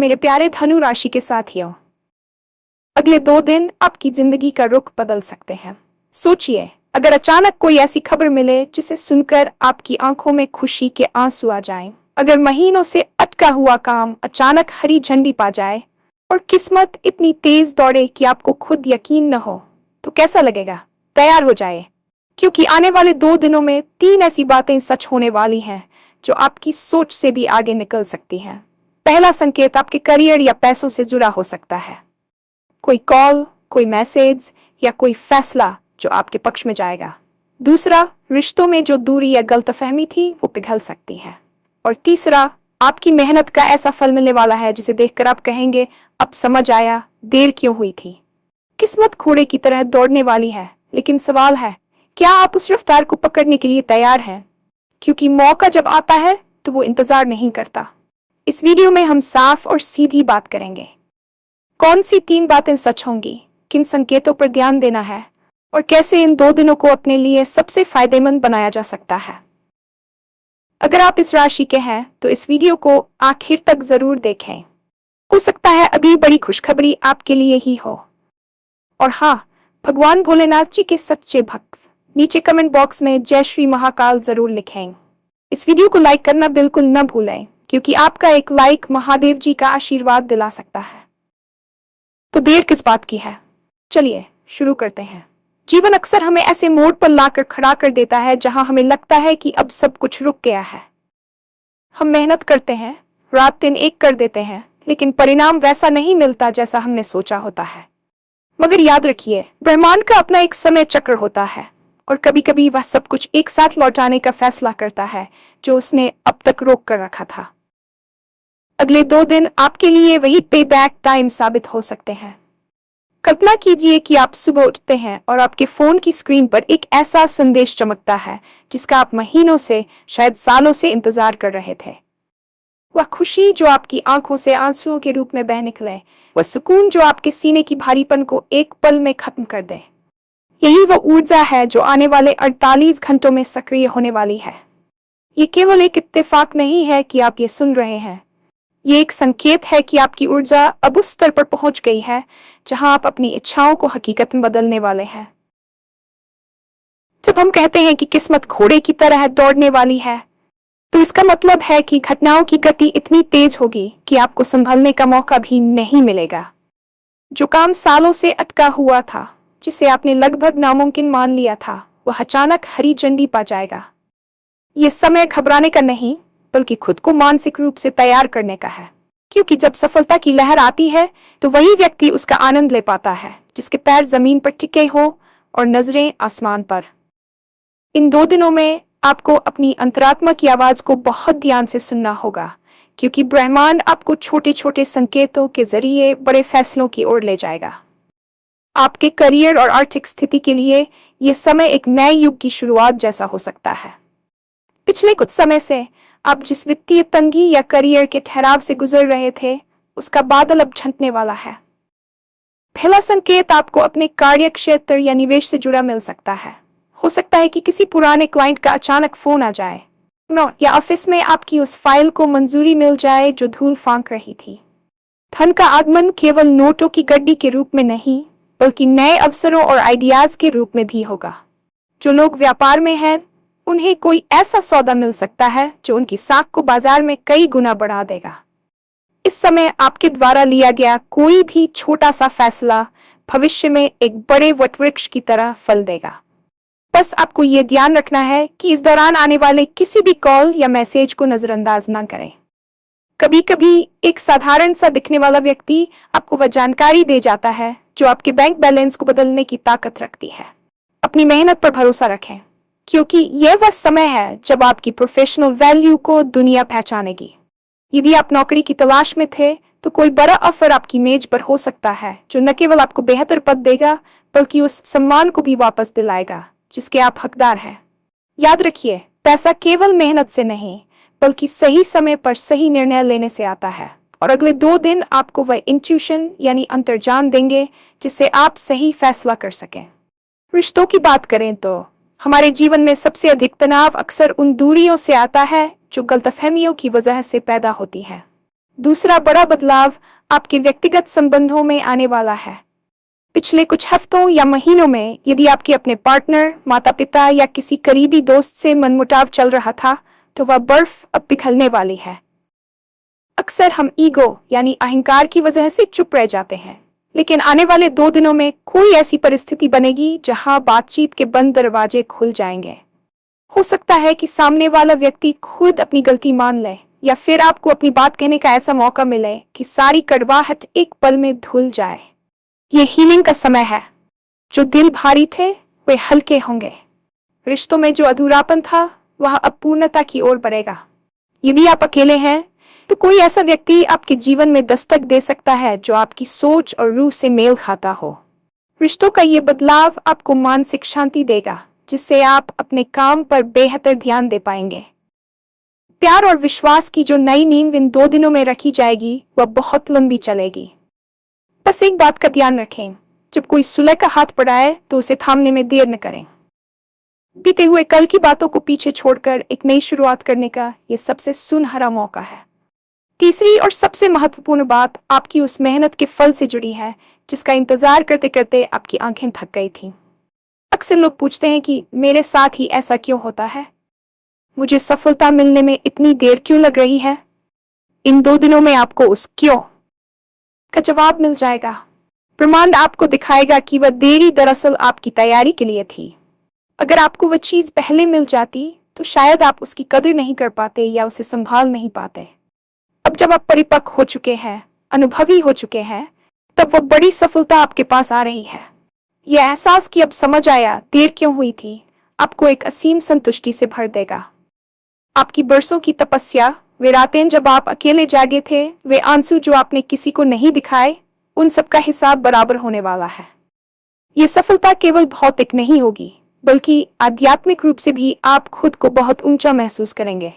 मेरे प्यारे धनु राशि के साथियों, अगले 2 दिन आपकी जिंदगी का रुख बदल सकते हैं। सोचिए, अगर अचानक कोई ऐसी खबर मिले जिसे सुनकर आपकी आंखों में खुशी के आंसू आ जाएं, अगर महीनों से अटका हुआ काम अचानक हरी झंडी पा जाए और किस्मत इतनी तेज दौड़े कि आपको खुद यकीन न हो, तो कैसा लगेगा? तैयार हो जाए, क्योंकि आने वाले 2 दिनों में 3 ऐसी बातें सच होने वाली हैं जो आपकी सोच से भी आगे निकल सकती हैं। पहला संकेत आपके करियर या पैसों से जुड़ा हो सकता है। कोई कॉल, कोई मैसेज या कोई फैसला जो आपके पक्ष में जाएगा। दूसरा, रिश्तों में जो दूरी या गलतफहमी थी वो पिघल सकती है। और तीसरा, आपकी मेहनत का ऐसा फल मिलने वाला है जिसे देखकर आप कहेंगे, अब समझ आया देर क्यों हुई थी। किस्मत घोड़े की तरह दौड़ने वाली है, लेकिन सवाल है, क्या आप उस रफ्तार को पकड़ने के लिए तैयार हैं? क्योंकि मौका जब आता है तो वो इंतजार नहीं करता। इस वीडियो में हम साफ और सीधी बात करेंगे। कौन सी 3 बातें सच होंगी, किन संकेतों पर ध्यान देना है और कैसे इन 2 दिनों को अपने लिए सबसे फायदेमंद बनाया जा सकता है। अगर आप इस राशि के हैं तो इस वीडियो को आखिर तक जरूर देखें। हो सकता है अभी बड़ी खुशखबरी आपके लिए ही हो। और हाँ, भगवान भोलेनाथ जी के सच्चे भक्त नीचे कमेंट बॉक्स में जय श्री महाकाल जरूर लिखें। इस वीडियो को लाइक करना बिल्कुल न भूलें, क्योंकि आपका एक लाइक महादेव जी का आशीर्वाद दिला सकता है। तो देर किस बात की है, चलिए शुरू करते हैं। जीवन अक्सर हमें ऐसे मोड़ पर लाकर खड़ा कर देता है जहां हमें लगता है कि अब सब कुछ रुक गया है। हम मेहनत करते हैं, रात दिन एक कर देते हैं, लेकिन परिणाम वैसा नहीं मिलता जैसा हमने सोचा होता है। मगर याद रखिए, ब्रह्मांड का अपना एक समय चक्र होता है और कभी कभी वह सब कुछ एक साथ लौटाने का फैसला करता है जो उसने अब तक रोक कर रखा था। अगले 2 दिन आपके लिए वही पे बैक टाइम साबित हो सकते हैं। कल्पना कीजिए कि आप सुबह उठते हैं और आपके फोन की स्क्रीन पर एक ऐसा संदेश चमकता है जिसका आप महीनों से, शायद सालों से इंतजार कर रहे थे। वह खुशी जो आपकी आंखों से आंसुओं के रूप में बह निकले, वह सुकून जो आपके सीने की भारीपन को एक पल में खत्म कर दे, यही वो ऊर्जा है जो आने वाले 48 घंटों में सक्रिय होने वाली है। ये केवल एक इत्तेफाक नहीं है कि आप ये सुन रहे हैं, ये एक संकेत है कि आपकी ऊर्जा अब उस स्तर पर पहुंच गई है जहां आप अपनी इच्छाओं को हकीकत में बदलने वाले हैं। जब हम कहते हैं कि किस्मत घोड़े की तरह दौड़ने वाली है, तो इसका मतलब है कि घटनाओं की गति इतनी तेज होगी कि आपको संभलने का मौका भी नहीं मिलेगा। जो काम सालों से अटका हुआ था, जिसे आपने लगभग नामुमकिन मान लिया था, वह अचानक हरी झंडी पा जाएगा। यह समय घबराने का नहीं, बल्कि खुद को मानसिक रूप से तैयार करने का है। क्योंकि जब सफलता की लहर आती है तो वही व्यक्ति उसका आनंद ले पाता है जिसके पैर जमीन पर टिके हो और नजरें आसमान पर। इन 2 दिनों में आपको अपनी अंतरात्मा की आवाज को बहुत ध्यान से सुनना होगा, क्योंकि ब्रह्मांड आपको छोटे छोटे संकेतों के जरिए बड़े फैसलों की ओर ले जाएगा। आपके करियर और आर्थिक स्थिति के लिए यह समय एक नए युग की शुरुआत जैसा हो सकता है। पिछले कुछ समय से आप जिस वित्तीय तंगी या करियर के ठहराव से गुजर रहे थे, उसका बादल अब छंटने वाला है। पहला संकेत आपको अपने कार्य क्षेत्र या निवेश से जुड़ा मिल सकता है। हो सकता है कि किसी पुराने क्लाइंट का अचानक फोन आ जाए, या ऑफिस में आपकी उस फाइल को मंजूरी मिल जाए जो धूल फांक रही थी। धन का आगमन केवल नोटों की गड्डी के रूप में नहीं, बल्कि नए अवसरों और आइडियाज के रूप में भी होगा। जो लोग व्यापार में हैं, उन्हें कोई ऐसा सौदा मिल सकता है जो उनकी साख को बाजार में कई गुना बढ़ा देगा। इस समय आपके द्वारा लिया गया कोई भी छोटा सा फैसला भविष्य में एक बड़े वटवृक्ष की तरह फल देगा। बस आपको ये ध्यान रखना है कि इस दौरान आने वाले किसी भी कॉल या मैसेज को नजरअंदाज ना करें। कभी कभी एक साधारण सा दिखने वाला व्यक्ति आपको वह जानकारी दे जाता है जो आपके बैंक बैलेंस को बदलने की ताकत रखती है। अपनी मेहनत पर भरोसा रखें, क्योंकि यह वह समय है जब आपकी प्रोफेशनल वैल्यू को दुनिया पहचानेगी। यदि आप नौकरी की तलाश में थे तो कोई बड़ा ऑफर आपकी मेज पर हो सकता है जो न केवल आपको बेहतर पद देगा, बल्कि उस सम्मान को भी वापस दिलाएगा जिसके आप हकदार हैं। याद रखिए, पैसा केवल मेहनत से नहीं, बल्कि सही समय पर सही निर्णय लेने से आता है। और अगले 2 दिन आपको वह इंट्यूशन यानी अंतर्ज्ञान देंगे जिससे आप सही फैसला कर सकें। रिश्तों की बात करें तो हमारे जीवन में सबसे अधिक तनाव अक्सर उन दूरियों से आता है जो गलतफहमियों की वजह से पैदा होती है। दूसरा बड़ा बदलाव आपके व्यक्तिगत संबंधों में आने वाला है। पिछले कुछ हफ्तों या महीनों में यदि आपके अपने पार्टनर, माता पिता या किसी करीबी दोस्त से मनमुटाव चल रहा था, तो वह बर्फ अब पिघलने वाली है। अक्सर हम ईगो यानी अहंकार की वजह से चुप रह जाते हैं, लेकिन आने वाले 2 दिनों में कोई ऐसी परिस्थिति बनेगी जहां बातचीत के बंद दरवाजे खुल जाएंगे। हो सकता है कि सामने वाला व्यक्ति खुद अपनी गलती मान ले, या फिर आपको अपनी बात कहने का ऐसा मौका मिले कि सारी कड़वाहट एक पल में धुल जाए। ये हीलिंग का समय है। जो दिल भारी थे वे हल्के होंगे। रिश्तों में जो अधूरापन था वह अब पूर्णता की ओर बढ़ेगा। यदि आप अकेले हैं तो कोई ऐसा व्यक्ति आपके जीवन में दस्तक दे सकता है जो आपकी सोच और रूह से मेल खाता हो। रिश्तों का ये बदलाव आपको मानसिक शांति देगा, जिससे आप अपने काम पर बेहतर ध्यान दे पाएंगे। प्यार और विश्वास की जो नई नींव इन 2 दिनों में रखी जाएगी वह बहुत लंबी चलेगी। बस एक बात का ध्यान रखें, जब कोई सुलह का हाथ बढ़ाए तो उसे थामने में देर न करें। बीते हुए कल की बातों को पीछे छोड़कर एक नई शुरुआत करने का यह सबसे सुनहरा मौका है। तीसरी और सबसे महत्वपूर्ण बात आपकी उस मेहनत के फल से जुड़ी है जिसका इंतजार करते करते आपकी आंखें थक गई थीं। अक्सर लोग पूछते हैं कि मेरे साथ ही ऐसा क्यों होता है, मुझे सफलता मिलने में इतनी देर क्यों लग रही है। इन 2 दिनों में आपको उस क्यों का जवाब मिल जाएगा। ब्रह्मांड आपको दिखाएगा कि वह देरी दरअसल आपकी तैयारी के लिए थी। अगर आपको वह चीज पहले मिल जाती तो शायद आप उसकी कदर नहीं कर पाते या उसे संभाल नहीं पाते। अब जब आप परिपक्व हो चुके हैं, अनुभवी हो चुके हैं, तब वह बड़ी सफलता आपके पास आ रही है। यह एहसास कि अब समझ आया देर क्यों हुई थी, आपको एक असीम संतुष्टि से भर देगा। आपकी बरसों की तपस्या, वे रातें जब आप अकेले जागे थे, वे आंसू जो आपने किसी को नहीं दिखाए, उन सब का हिसाब बराबर होने वाला है। ये सफलता केवल भौतिक नहीं होगी, बल्कि आध्यात्मिक रूप से भी आप खुद को बहुत ऊंचा महसूस करेंगे।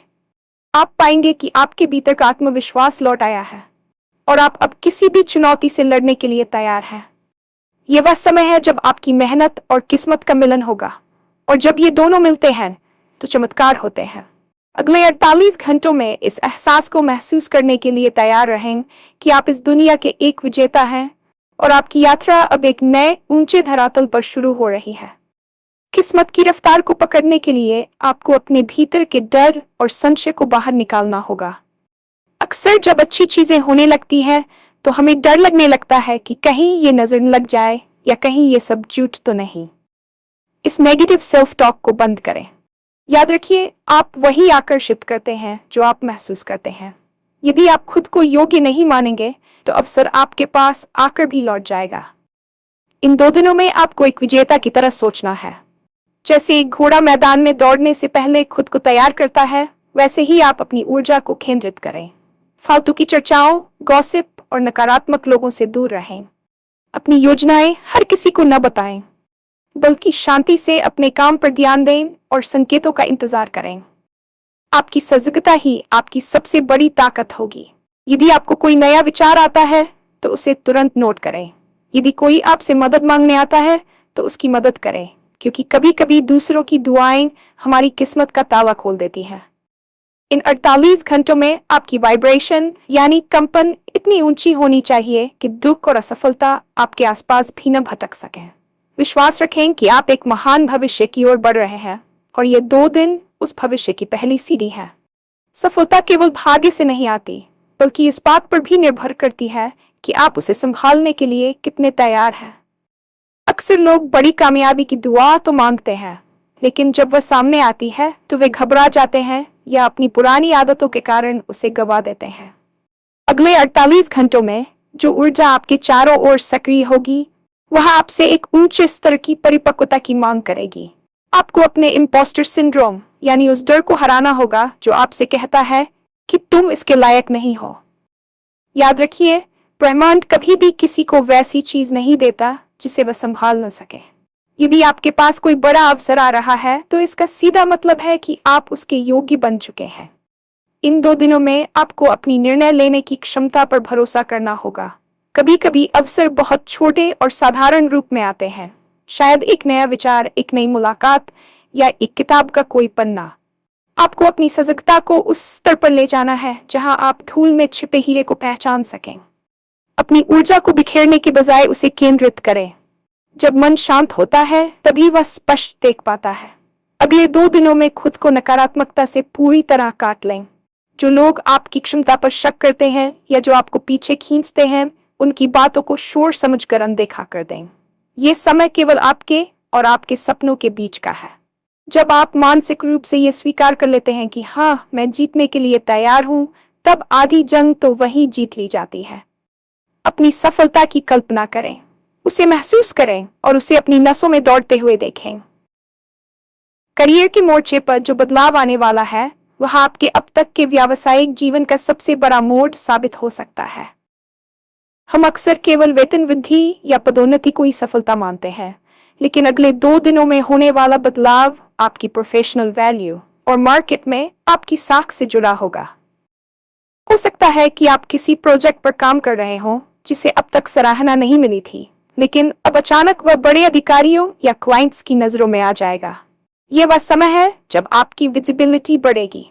आप पाएंगे कि आपके भीतर का आत्मविश्वास लौट आया है और आप अब किसी भी चुनौती से लड़ने के लिए तैयार हैं। यह वह समय है जब आपकी मेहनत और किस्मत का मिलन होगा, और जब ये दोनों मिलते हैं तो चमत्कार होते हैं। अगले 48 घंटों में इस एहसास को महसूस करने के लिए तैयार रहें कि आप इस दुनिया के एक विजेता हैं और आपकी यात्रा अब एक नए ऊंचे धरातल पर शुरू हो रही है। किस्मत की रफ्तार को पकड़ने के लिए आपको अपने भीतर के डर और संशय को बाहर निकालना होगा। अक्सर जब अच्छी चीजें होने लगती हैं तो हमें डर लगने लगता है कि कहीं ये नजर न लग जाए या कहीं ये सब झूठ तो नहीं। इस नेगेटिव सेल्फ टॉक को बंद करें। याद रखिए, आप वही आकर्षित करते हैं जो आप महसूस करते हैं। यदि आप खुद को योग्य नहीं मानेंगे तो अवसर आपके पास आकर भी लौट जाएगा। इन 2 दिनों में आपको एक विजेता की तरह सोचना है। जैसे एक घोड़ा मैदान में दौड़ने से पहले खुद को तैयार करता है, वैसे ही आप अपनी ऊर्जा को केंद्रित करें। फालतू की चर्चाओं, गॉसिप और नकारात्मक लोगों से दूर रहें। अपनी योजनाएं हर किसी को न बताएं, बल्कि शांति से अपने काम पर ध्यान दें और संकेतों का इंतजार करें। आपकी सजगता ही आपकी सबसे बड़ी ताकत होगी। यदि आपको कोई नया विचार आता है तो उसे तुरंत नोट करें। यदि कोई आपसे मदद मांगने आता है तो उसकी मदद करें, क्योंकि कभी कभी दूसरों की दुआएं हमारी किस्मत का ताला खोल देती हैं। इन 48 घंटों में आपकी वाइब्रेशन यानी कंपन इतनी ऊंची होनी चाहिए कि दुख और असफलता आपके आसपास भी न भटक सकें। विश्वास रखें कि आप एक महान भविष्य की ओर बढ़ रहे हैं और ये 2 दिन उस भविष्य की पहली सीढ़ी है। सफलता केवल भाग्य से नहीं आती, बल्कि इस बात पर भी निर्भर करती है कि आप उसे संभालने के लिए कितने तैयार हैं। अक्सर लोग बड़ी कामयाबी की दुआ तो मांगते हैं, लेकिन जब वह सामने आती है तो वे घबरा जाते हैं या अपनी पुरानी आदतों के कारण उसे गवा देते हैं। अगले 48 घंटों में जो ऊर्जा आपके चारों ओर सक्रिय होगी, वह आपसे एक ऊंचे स्तर की परिपक्वता की मांग करेगी। आपको अपने इम्पोस्टर सिंड्रोम यानी उस डर को हराना होगा जो आपसे कहता है कि तुम इसके लायक नहीं हो। याद रखिए, ब्रह्मांड कभी भी किसी को वैसी चीज नहीं देता जिसे वह संभाल न सके। यदि आपके पास कोई बड़ा अवसर आ रहा है तो इसका सीधा मतलब है कि आप उसके योग्य बन चुके हैं। इन 2 दिनों में आपको अपनी निर्णय लेने की क्षमता पर भरोसा करना होगा। कभी कभी अवसर बहुत छोटे और साधारण रूप में आते हैं, शायद एक नया विचार, एक नई मुलाकात या एक किताब का कोई पन्ना। आपको अपनी सजगता को उस स्तर पर ले जाना है जहां आप धूल में छिपे हीरे को पहचान सकें। अपनी ऊर्जा को बिखेरने के बजाय उसे केंद्रित करें। जब मन शांत होता है तभी वह स्पष्ट देख पाता है। अगले 2 दिनों में खुद को नकारात्मकता से पूरी तरह काट लें। जो लोग आपकी क्षमता पर शक करते हैं या जो आपको पीछे खींचते हैं, उनकी बातों को शोर समझकर अनदेखा कर दें। ये समय केवल आपके और आपके सपनों के बीच का है। जब आप मानसिक रूप से ये स्वीकार कर लेते हैं कि हाँ, मैं जीतने के लिए तैयार हूं, तब आधी जंग तो वही जीत ली जाती है। अपनी सफलता की कल्पना करें, उसे महसूस करें और उसे अपनी नसों में दौड़ते हुए देखें। करियर के मोर्चे पर जो बदलाव आने वाला है, वह आपके अब तक के व्यावसायिक जीवन का सबसे बड़ा मोड़ साबित हो सकता है। हम अक्सर केवल वेतन वृद्धि या पदोन्नति को ही सफलता मानते हैं, लेकिन अगले 2 दिनों में होने वाला बदलाव आपकी प्रोफेशनल वैल्यू और मार्केट में आपकी साख से जुड़ा होगा। हो सकता है कि आप किसी प्रोजेक्ट पर काम कर रहे हों जिसे अब तक सराहना नहीं मिली थी, लेकिन अब अचानक वह बड़े अधिकारियों या क्लाइंट्स की नजरों में आ जाएगा। यह वह समय है जब आपकी विजिबिलिटी बढ़ेगी।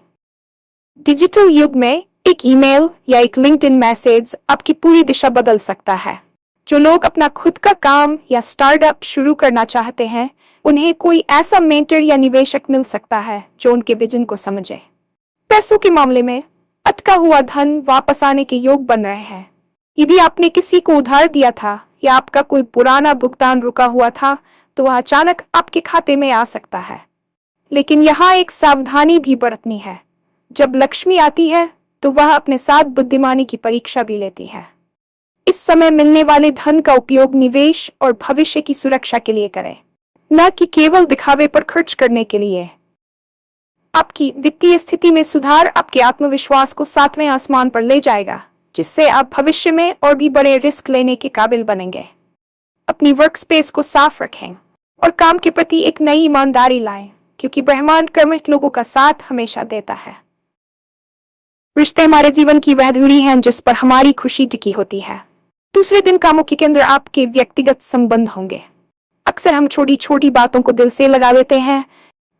डिजिटल युग में एक ईमेल या एक लिंक्डइन मैसेज आपकी पूरी दिशा बदल सकता है। जो लोग अपना खुद का काम या स्टार्टअप शुरू करना चाहते हैं, उन्हें कोई ऐसा मेंटर या निवेशक मिल सकता है जो उनके विजन को समझे। पैसों के मामले में अटका हुआ धन वापस आने के योग बन रहे हैं। यदि आपने किसी को उधार दिया था या आपका कोई पुराना भुगतान रुका हुआ था, तो वह अचानक आपके खाते में आ सकता है। लेकिन यहाँ एक सावधानी भी बरतनी है। जब लक्ष्मी आती है तो वह अपने साथ बुद्धिमानी की परीक्षा भी लेती है। इस समय मिलने वाले धन का उपयोग निवेश और भविष्य की सुरक्षा के लिए करें, न कि केवल दिखावे पर खर्च करने के लिए। आपकी वित्तीय स्थिति में सुधार आपके आत्मविश्वास को 7वें आसमान पर ले जाएगा, जिससे आप भविष्य में और भी बड़े रिस्क लेने के काबिल बनेंगे। अपनी वर्क स्पेस को साफ रखें और काम के प्रति एक नई ईमानदारी लाएं, क्योंकि ब्रह्मांड कर्मठ लोगों का साथ हमेशा देता है। रिश्ते हमारे जीवन की वह धुरी हैं जिस पर हमारी खुशी टिकी होती है। दूसरे दिन कामों के केंद्र आपके व्यक्तिगत संबंध होंगे। अक्सर हम छोटी छोटी बातों को दिल से लगा लेते हैं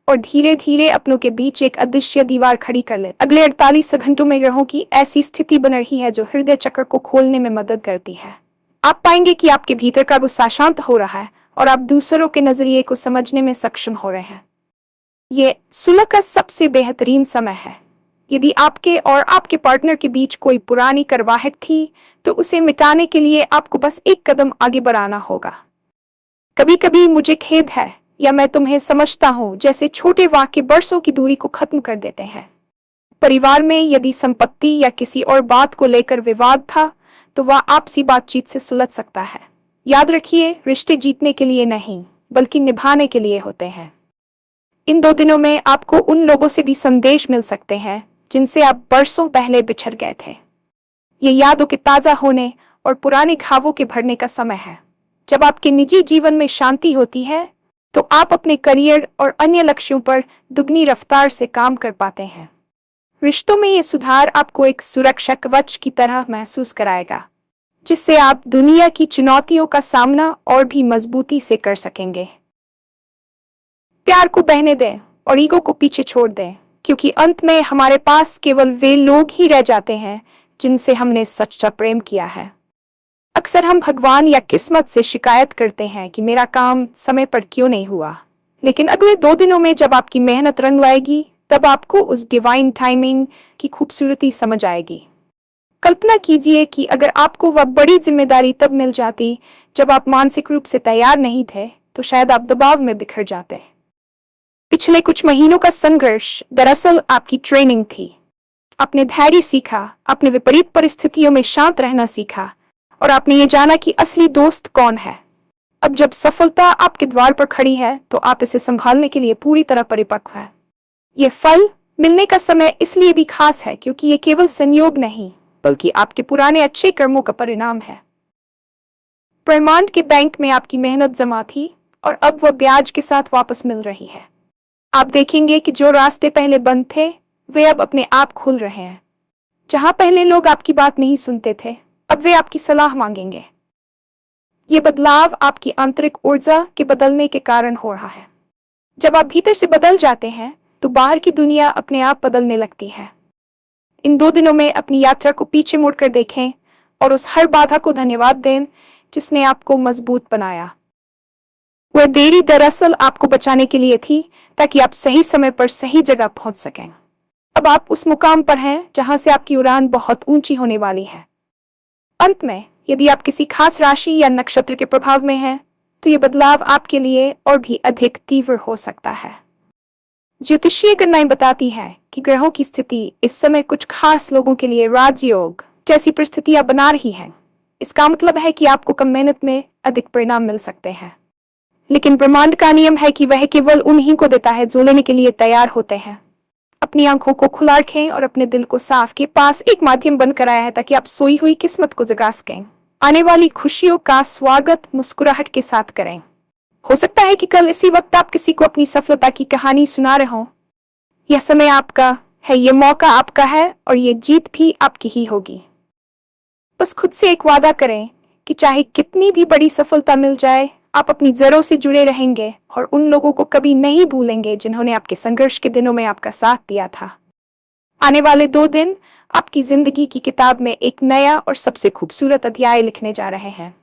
और धीरे धीरे अपनों के बीच एक अदृश्य दीवार खड़ी कर लेते। अगले 48 घंटों में ग्रहों की ऐसी स्थिति बन रही है जो हृदय चक्र को खोलने में मदद करती है। आप पाएंगे कि आपके भीतर का गुस्सा शांत हो रहा है और आप दूसरों के नजरिए को समझने में सक्षम हो रहे हैं। ये सुलह का सबसे बेहतरीन समय है। यदि आपके और आपके पार्टनर के बीच कोई पुरानी करवाहट थी, तो उसे मिटाने के लिए आपको बस एक कदम आगे बढ़ाना होगा। कभी कभी मुझे खेद है या मैं तुम्हें समझता हूँ जैसे छोटे वाक्य बरसों की दूरी को खत्म कर देते हैं। परिवार में यदि संपत्ति या किसी और बात को लेकर विवाद था, तो वह आपसी बातचीत से सुलझ सकता है। याद रखिए, रिश्ते जीतने के लिए नहीं, बल्कि निभाने के लिए होते हैं। इन 2 दिनों में आपको उन लोगों से भी संदेश मिल सकते हैं जिनसे आप बरसों पहले बिछड़ गए थे। ये यादों के ताजा होने और पुराने घावों के भरने का समय है। जब आपके निजी जीवन में शांति होती है, तो आप अपने करियर और अन्य लक्ष्यों पर दुगनी रफ्तार से काम कर पाते हैं। रिश्तों में ये सुधार आपको एक सुरक्षा कवच की तरह महसूस कराएगा, जिससे आप दुनिया की चुनौतियों का सामना और भी मजबूती से कर सकेंगे। प्यार को बहने दें और ईगो को पीछे छोड़ दें, क्योंकि अंत में हमारे पास केवल वे लोग ही रह जाते हैं जिनसे हमने सच्चा प्रेम किया है। अक्सर हम भगवान या किस्मत से शिकायत करते हैं कि मेरा काम समय पर क्यों नहीं हुआ, लेकिन अगले 2 दिनों में जब आपकी मेहनत रंग लाएगी, तब आपको उस डिवाइन टाइमिंग की खूबसूरती समझ आएगी। कल्पना कीजिए कि अगर आपको वह बड़ी जिम्मेदारी तब मिल जाती जब आप मानसिक रूप से तैयार नहीं थे, तो शायद आप दबाव में बिखर जाते। पिछले कुछ महीनों का संघर्ष दरअसल आपकी ट्रेनिंग थी। आपने धैर्य सीखा, अपने विपरीत परिस्थितियों में शांत रहना सीखा और आपने ये जाना कि असली दोस्त कौन है। अब जब सफलता आपके द्वार पर खड़ी है, तो आप इसे संभालने के लिए पूरी तरह परिपक्व है। ये फल मिलने का समय इसलिए भी खास है क्योंकि ये केवल संयोग नहीं, बल्कि आपके पुराने अच्छे कर्मों का परिणाम है। ब्रह्मांड के बैंक में आपकी मेहनत जमा थी और अब वह ब्याज के साथ वापस मिल रही है। आप देखेंगे कि जो रास्ते पहले बंद थे, वे अब अपने आप खुल रहे हैं। जहां पहले लोग आपकी बात नहीं सुनते थे, अब वे आपकी सलाह मांगेंगे। ये बदलाव आपकी आंतरिक ऊर्जा के बदलने के कारण हो रहा है। जब आप भीतर से बदल जाते हैं, तो बाहर की दुनिया अपने आप बदलने लगती है। इन 2 दिनों में अपनी यात्रा को पीछे मुड़कर देखें और उस हर बाधा को धन्यवाद दें जिसने आपको मजबूत बनाया। वह देरी दरअसल आपको बचाने के लिए थी, ताकि आप सही समय पर सही जगह पहुंच सकें। अब आप उस मुकाम पर हैं जहां से आपकी उड़ान बहुत ऊंची होने वाली है। अंत में, यदि आप किसी खास राशि या नक्षत्र के प्रभाव में हैं, तो ये बदलाव आपके लिए और भी अधिक तीव्र हो सकता है। ज्योतिषीय गणनाएं बताती हैं कि ग्रहों की स्थिति इस समय कुछ खास लोगों के लिए राजयोग जैसी परिस्थितियां बना रही हैं। इसका मतलब है कि आपको कम मेहनत में अधिक परिणाम मिल सकते हैं। लेकिन ब्रह्मांड का नियम है कि वह केवल उन्हीं को देता है जो लेने के लिए तैयार होते हैं। अपनी आंखों को खुला रखें और अपने दिल को साफ के पास एक माध्यम बनकर आया है, ताकि आप सोई हुई किस्मत को जगा सकें। आने वाली खुशियों का स्वागत मुस्कुराहट के साथ करें। हो सकता है कि कल इसी वक्त आप किसी को अपनी सफलता की कहानी सुना रहे हो। यह समय आपका है, यह मौका आपका है और यह जीत भी आपकी ही होगी। बस खुद से एक वादा करें कि चाहे कितनी भी बड़ी सफलता मिल जाए, आप अपनी जड़ों से जुड़े रहेंगे और उन लोगों को कभी नहीं भूलेंगे जिन्होंने आपके संघर्ष के दिनों में आपका साथ दिया था। आने वाले 2 दिन आपकी जिंदगी की किताब में एक नया और सबसे खूबसूरत अध्याय लिखने जा रहे हैं।